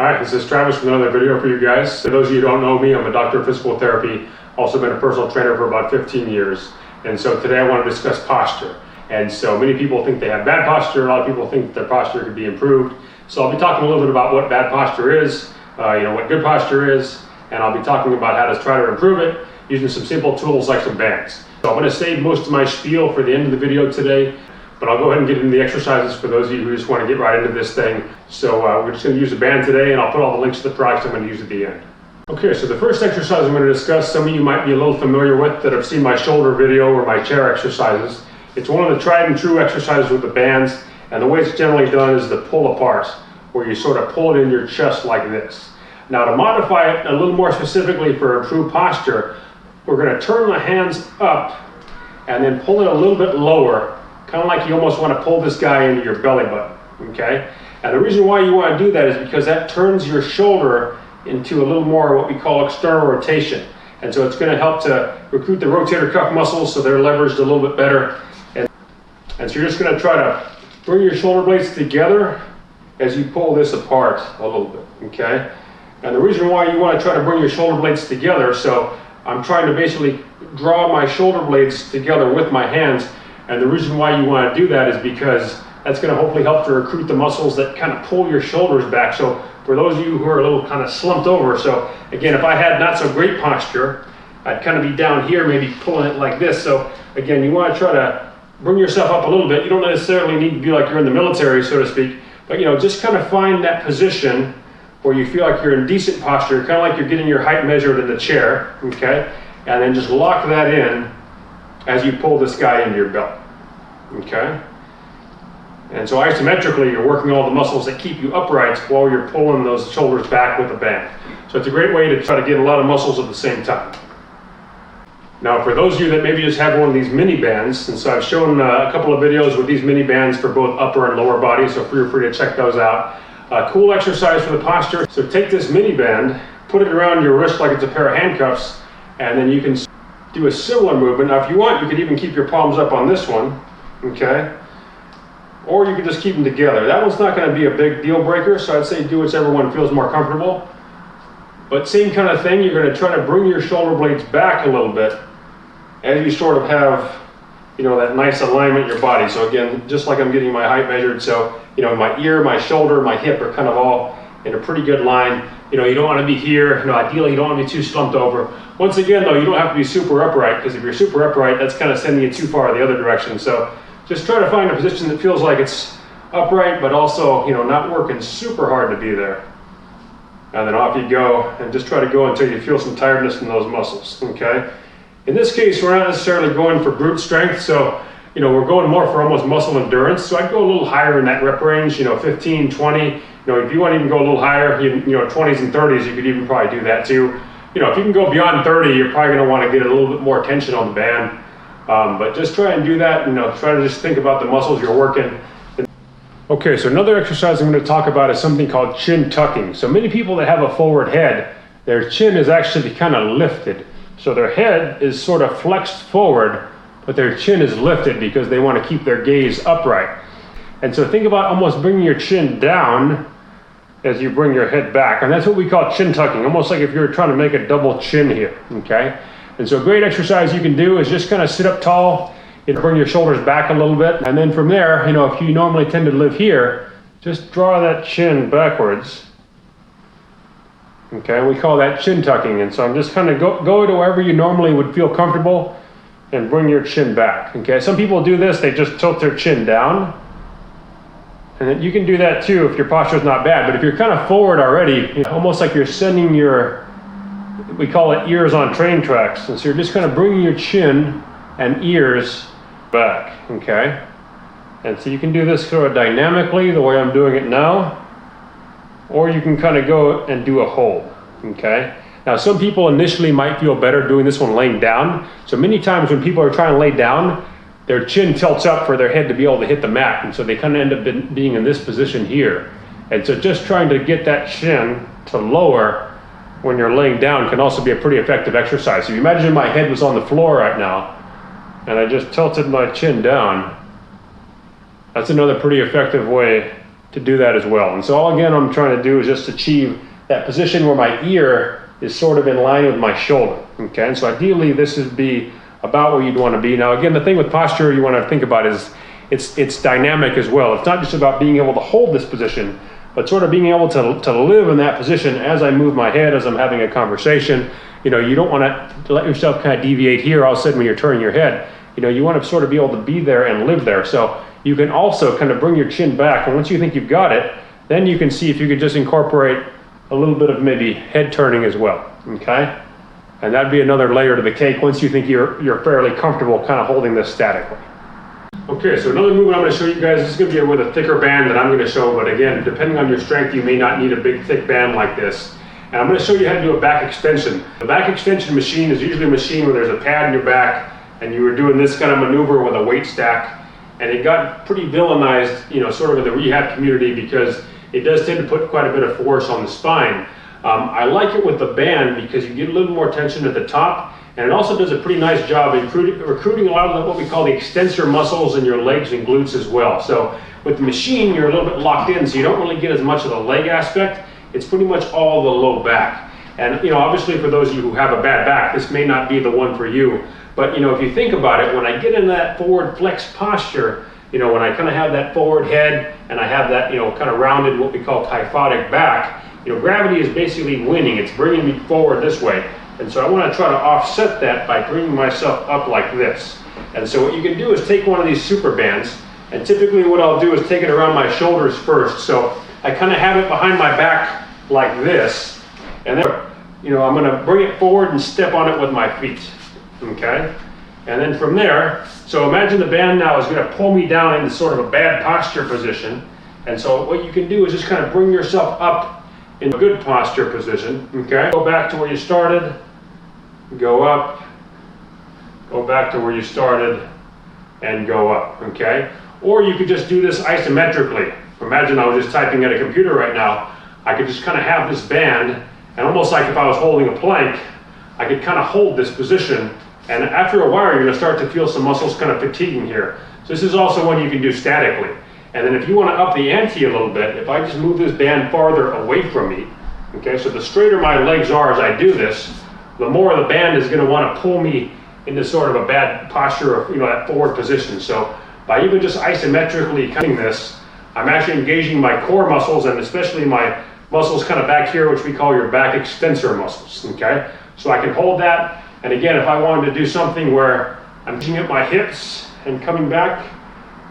Alright, this is Travis with another video for you guys. For those of you who don't know me, I'm a doctor of physical therapy, also been a personal trainer for about 15 years. And so today I want to discuss posture. And so many people think they have bad posture, a lot of people think their posture could be improved. So I'll be talking a little bit about what bad posture is, what good posture is, and I'll be talking about how to try to improve it using some simple tools like some bands. So I'm going to save most of my spiel for the end of the video today, but I'll go ahead and get into the exercises for those of you who just want to get right into this thing. So we're just going to use a band today, and I'll put all the links to the products I'm going to use at the end. Okay, so the first exercise I'm going to discuss, some of you might be a little familiar with that have seen my shoulder video or my chair exercises. It's one of the tried and true exercises with the bands, and the way it's generally done is the pull apart, where you sort of pull it in your chest like this. Now to modify it a little more specifically for improved posture, we're going to turn the hands up and then pull it a little bit lower, kind of like you almost want to pull this guy into your belly button, okay? And the reason why you want to do that is because that turns your shoulder into a little more what we call external rotation. And so it's going to help to recruit the rotator cuff muscles so they're leveraged a little bit better. And so you're just going to try to bring your shoulder blades together as you pull this apart a little bit, okay? And the reason why you want to try to bring your shoulder blades together, so I'm trying to basically draw my shoulder blades together with my hands. And the reason why you want to do that is because that's going to hopefully help to recruit the muscles that kind of pull your shoulders back. So for those of you who are a little kind of slumped over, so again, if I had not so great posture, I'd kind of be down here, maybe pulling it like this. So again, you want to try to bring yourself up a little bit. You don't necessarily need to be like you're in the military, so to speak, but just kind of find that position where you feel like you're in decent posture, kind of like you're getting your height measured in the chair, okay? And then just lock that in as you pull this guy into your belt, okay? And so isometrically, you're working all the muscles that keep you upright while you're pulling those shoulders back with a band. So it's a great way to try to get a lot of muscles at the same time. Now, for those of you that maybe just have one of these mini bands, and so I've shown a couple of videos with these mini bands for both upper and lower body, so feel free to check those out. Cool exercise for the posture. So take this mini band, put it around your wrist like it's a pair of handcuffs, and then you can do a similar movement. Now if you want, you could even keep your palms up on this one, okay? Or you could just keep them together. That one's not going to be a big deal breaker, so I'd say do whichever one feels more comfortable. But same kind of thing, you're going to try to bring your shoulder blades back a little bit as you sort of have, that nice alignment in your body. So again, just like I'm getting my height measured, so, my ear, my shoulder, my hip are kind of all in a pretty good line. You don't want to be here, ideally you don't want to be too slumped over. Once again though, you don't have to be super upright, because if you're super upright, that's kind of sending you too far the other direction. So just try to find a position that feels like it's upright, but also, not working super hard to be there. And then off you go, and just try to go until you feel some tiredness in those muscles, okay? In this case, we're not necessarily going for brute strength, so, we're going more for almost muscle endurance. So I'd go a little higher in that rep range, 15, 20. If you want to even go a little higher, 20s and 30s, you could even probably do that too. If you can go beyond 30, you're probably going to want to get a little bit more tension on the band. But just try and do that, try to just think about the muscles you're working. Okay, so another exercise I'm going to talk about is something called chin tucking. So many people that have a forward head, their chin is actually kind of lifted. So their head is sort of flexed forward, but their chin is lifted because they want to keep their gaze upright. And so think about almost bringing your chin down as you bring your head back. And that's what we call chin tucking, almost like if you're trying to make a double chin here, okay? And so a great exercise you can do is just kind of sit up tall, bring your shoulders back a little bit. And then from there, if you normally tend to live here, just draw that chin backwards. Okay, we call that chin tucking. And so I'm just kind of go to wherever you normally would feel comfortable and bring your chin back. Okay, some people do this, they just tilt their chin down. And then you can do that too if your posture is not bad. But if you're kind of forward already, almost like you're sending we call it ears on train tracks. And so you're just kind of bringing your chin and ears back, okay? And so you can do this sort of dynamically, the way I'm doing it now. Or you can kind of go and do a hold, okay? Now, some people initially might feel better doing this one laying down. So many times when people are trying to lay down, their chin tilts up for their head to be able to hit the mat. And so they kind of end up being in this position here. And so just trying to get that chin to lower when you're laying down can also be a pretty effective exercise. So if you imagine my head was on the floor right now, and I just tilted my chin down, that's another pretty effective way to do that as well. And so all again I'm trying to do is just achieve that position where my ear is sort of in line with my shoulder, okay? And so ideally this would be about where you'd want to be. Now again, the thing with posture you want to think about is it's dynamic as well. It's not just about being able to hold this position, but sort of being able to live in that position as I move my head, as I'm having a conversation. You know, you don't want to let yourself kind of deviate here all of a sudden when you're turning your head. You know, you want to sort of be able to be there and live there. So you can also kind of bring your chin back, and once you think you've got it, then you can see if you could just incorporate a little bit of maybe head turning as well, okay? And that'd be another layer to the cake once you think you're fairly comfortable kind of holding this statically. Okay, so another movement I'm going to show you guys, this is going to be with a thicker band that I'm going to show, but again, depending on your strength, you may not need a big thick band like this. And I'm going to show you how to do a back extension. The back extension machine is usually a machine where there's a pad in your back, and you were doing this kind of maneuver with a weight stack, and it got pretty villainized, you know, sort of in the rehab community because it does tend to put quite a bit of force on the spine. I like it with the band because you get a little more tension at the top, and it also does a pretty nice job in recruiting a lot of what we call the extensor muscles in your legs and glutes as well. So with the machine, you're a little bit locked in, so you don't really get as much of the leg aspect. It's pretty much all the low back. And you know, obviously for those of you who have a bad back, this may not be the one for you. But you know, if you think about it, when I get in that forward flex posture, you know, when I kind of have that forward head and I have that, you know, kind of rounded, what we call kyphotic back, you know, gravity is basically winning. It's bringing me forward this way. And so I want to try to offset that by bringing myself up like this. And so what you can do is take one of these super bands, and typically what I'll do is take it around my shoulders first. So I kind of have it behind my back like this, and then, you know, I'm going to bring it forward and step on it with my feet, okay? And then from there, so imagine the band now is going to pull me down into sort of a bad posture position. And so what you can do is just kind of bring yourself up in a good posture position, okay? Go back to where you started, go up, go back to where you started, and go up, okay? Or you could just do this isometrically. Imagine I was just typing at a computer right now. I could just kind of have this band, and almost like if I was holding a plank, I could kind of hold this position, and after a while you're going to start to feel some muscles kind of fatiguing here. So this is also one you can do statically. And then if you want to up the ante a little bit, if I just move this band farther away from me, okay, so the straighter my legs are as I do this, the more the band is going to want to pull me into sort of a bad posture of, you know, that forward position. So by even just isometrically cutting this, I'm actually engaging my core muscles, and especially my muscles kind of back here, which we call your back extensor muscles, okay? So I can hold that, and again, if I wanted to do something where I'm reaching at my hips and coming back,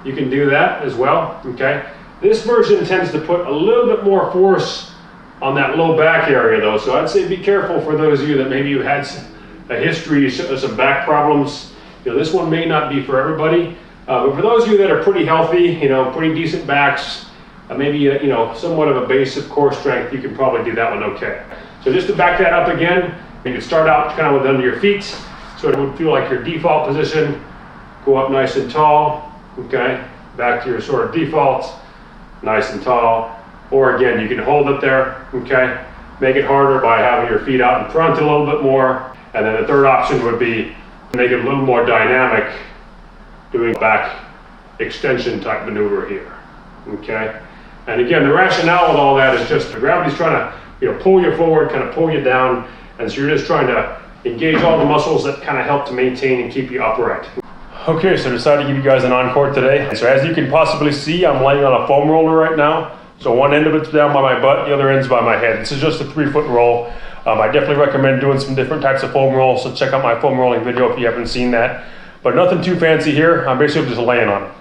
you can do that as well, okay? This version tends to put a little bit more force on that low back area though, so I'd say be careful for those of you that maybe you've had a history of some back problems. You know, this one may not be for everybody, but for those of you that are pretty healthy, you know, pretty decent backs, maybe you know, somewhat of a base of core strength, you can probably do that one okay. So just to back that up again, you can start out kind of with under your feet, so it would feel like your default position. Go up nice and tall, okay? Back to your sort of default, nice and tall. Or again, you can hold it there, okay? Make it harder by having your feet out in front a little bit more. And then the third option would be to make it a little more dynamic, doing a back extension type maneuver here, okay? And again, the rationale with all that is just the gravity's trying to, you know, pull you forward, kind of pull you down, and so you're just trying to engage all the muscles that kind of help to maintain and keep you upright. Okay, so I decided to give you guys an encore today. So as you can possibly see, I'm laying on a foam roller right now. So one end of it's down by my butt, the other end's by my head. This is just a 3-foot roll. I definitely recommend doing some different types of foam rolls, so check out my foam rolling video if you haven't seen that. But nothing too fancy here, I'm basically just laying on it.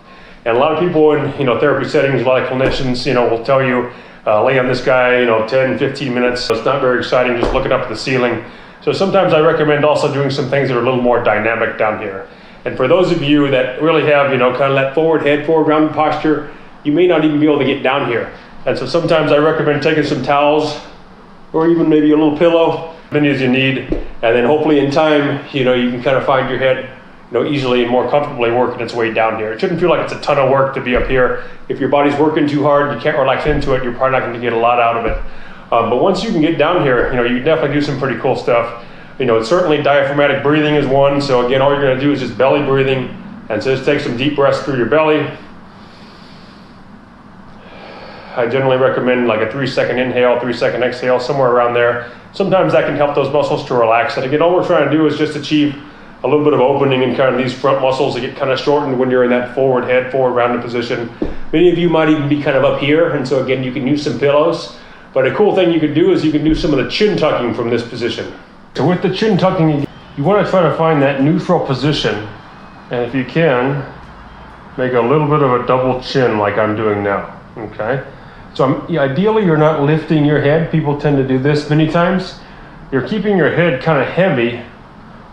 And a lot of people in, you know, therapy settings, a lot of clinicians, you know, will tell you, lay on this guy, you know, 10, 15 minutes. So it's not very exciting, just looking up at the ceiling. So sometimes I recommend also doing some things that are a little more dynamic down here. And for those of you that really have, you know, kind of that forward head, forward rounded posture, you may not even be able to get down here. And so sometimes I recommend taking some towels or even maybe a little pillow, as many as you need. And then hopefully in time, you know, you can kind of find your head, you know, easily and more comfortably working its way down here. It shouldn't feel like it's a ton of work to be up here. If your body's working too hard, you can't relax into it, you're probably not going to get a lot out of it. But once you can get down here, you know, you can definitely do some pretty cool stuff. You know, certainly diaphragmatic breathing is one. So again, all you're going to do is just belly breathing. And so just take some deep breaths through your belly. I generally recommend like a 3-second inhale, 3-second exhale, somewhere around there. Sometimes that can help those muscles to relax. And again, all we're trying to do is just achieve a little bit of opening in kind of these front muscles that get kind of shortened when you're in that forward head, forward rounded position. Many of you might even be kind of up here, and so again, you can use some pillows. But a cool thing you can do is you can do some of the chin tucking from this position. So with the chin tucking, you want to try to find that neutral position, and if you can, make a little bit of a double chin like I'm doing now, okay? So ideally you're not lifting your head. People tend to do this many times. You're keeping your head kind of heavy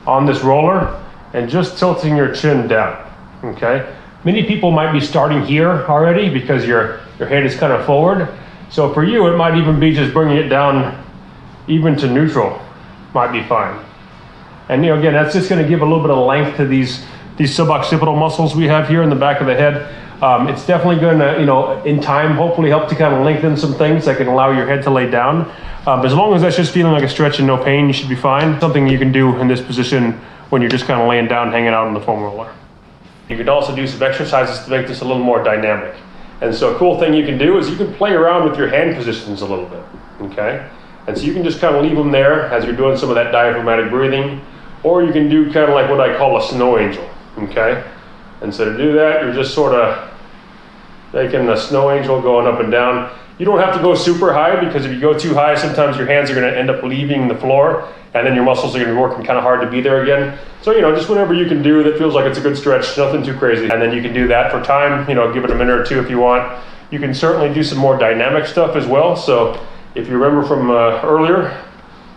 on this roller and just tilting your chin down, okay? Many people might be starting here already because your head is kind of forward. So for you, it might even be just bringing it down even to neutral, might be fine. And again, that's just gonna give a little bit of length to these suboccipital muscles we have here in the back of the head. It's definitely gonna, in time, hopefully help to kind of lengthen some things that can allow your head to lay down. As long as that's just feeling like a stretch and no pain, you should be fine. Something you can do in this position when you're just kind of laying down, hanging out on the foam roller. You can also do some exercises to make this a little more dynamic. And so a cool thing you can do is you can play around with your hand positions a little bit, okay? And so you can just kind of leave them there as you're doing some of that diaphragmatic breathing, or you can do kind of like what I call a snow angel, okay? And so to do that, you're just sort of making a snow angel going up and down. You don't have to go super high, because if you go too high, sometimes your hands are going to end up leaving the floor, and then your muscles are going to be working kind of hard to be there again. So, just whatever you can do that feels like it's a good stretch, nothing too crazy. And then you can do that for time, give it a minute or two if you want. You can certainly do some more dynamic stuff as well. So if you remember from earlier,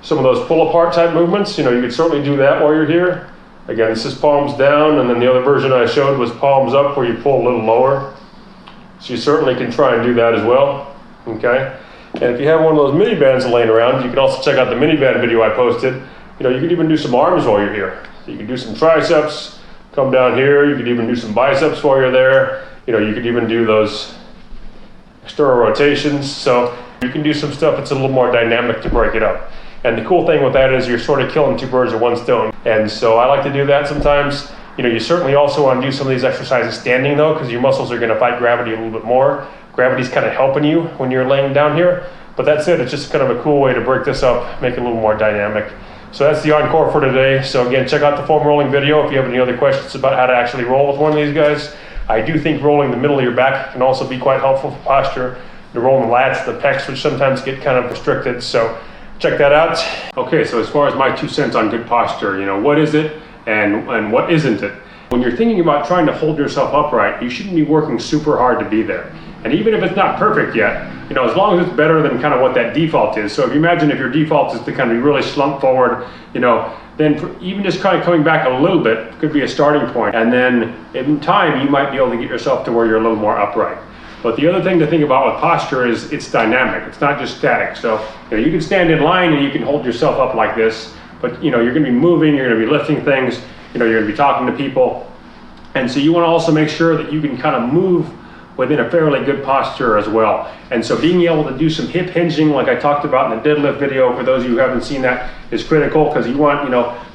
some of those pull apart type movements, you could certainly do that while you're here. Again, this is palms down, and then the other version I showed was palms up, where you pull a little lower. So you certainly can try and do that as well. Okay, and if you have one of those mini bands laying around, you can also check out the mini band video I posted. You can even do some arms while you're here. So you can do some triceps, come down here. You could even do some biceps while you're there. You could even do those external rotations. So you can do some stuff that's a little more dynamic to break it up. And the cool thing with that is you're sort of killing two birds with one stone. And so I like to do that sometimes. You certainly also want to do some of these exercises standing though, because your muscles are going to fight gravity a little bit more. Gravity's kind of helping you when you're laying down here. But that's it. It's just kind of a cool way to break this up, make it a little more dynamic. So that's the encore for today. So again, check out the foam rolling video if you have any other questions about how to actually roll with one of these guys. I do think rolling the middle of your back can also be quite helpful for posture. The rolling the lats, the pecs, which sometimes get kind of restricted. So check that out. Okay, so as far as my 2 cents on good posture, what is it and what isn't it? When you're thinking about trying to hold yourself upright, you shouldn't be working super hard to be there. And even if it's not perfect yet, as long as it's better than kind of what that default is. So if you imagine if your default is to kind of be really slumped forward, then even just kind of coming back a little bit could be a starting point. And then in time, you might be able to get yourself to where you're a little more upright. But the other thing to think about with posture is it's dynamic. It's not just static. So you can stand in line and you can hold yourself up like this, but you're going to be moving, you're going to be lifting things, you're going to be talking to people. And so you want to also make sure that you can kind of move within a fairly good posture as well. And so being able to do some hip hinging like I talked about in the deadlift video, for those of you who haven't seen that, is critical, because you want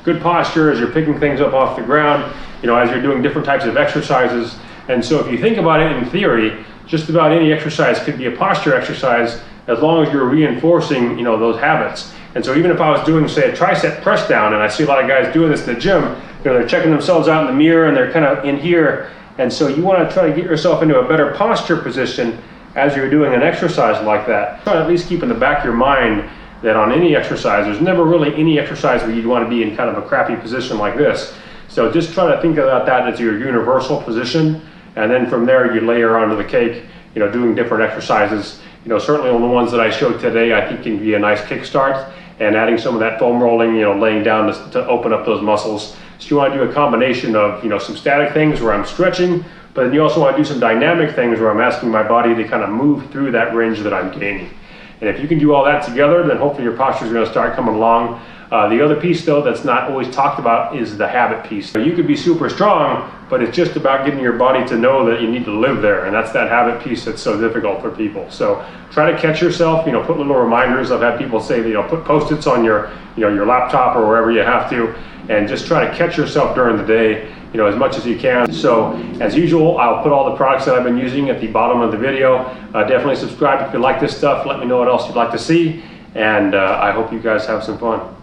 good posture as you're picking things up off the ground, as you're doing different types of exercises. And so if you think about it in theory, just about any exercise could be a posture exercise as long as you're reinforcing those habits. And so even if I was doing, say, a tricep press down, and I see a lot of guys doing this in the gym, they're checking themselves out in the mirror and they're kind of in here. And so you want to try to get yourself into a better posture position as you're doing an exercise like that. Try to at least keep in the back of your mind that on any exercise, there's never really any exercise where you'd want to be in kind of a crappy position like this. So just try to think about that as your universal position. And then from there, you layer onto the cake, doing different exercises. Certainly on the ones that I showed today, I think can be a nice kickstart, and adding some of that foam rolling, laying down to open up those muscles. So you want to do a combination of, some static things where I'm stretching, but then you also want to do some dynamic things where I'm asking my body to kind of move through that range that I'm gaining. And if you can do all that together, then hopefully your posture is going to start coming along. The other piece though that's not always talked about is the habit piece. You could be super strong, but it's just about getting your body to know that you need to live there, and that's that habit piece that's so difficult for people. So try to catch yourself, put little reminders. I've had people say that, put Post-its on your laptop or wherever you have to, and just try to catch yourself during the day as much as you can. So as usual, I'll put all the products that I've been using at the bottom of the video. Definitely subscribe if you like this stuff. Let me know what else you'd like to see, and I hope you guys have some fun.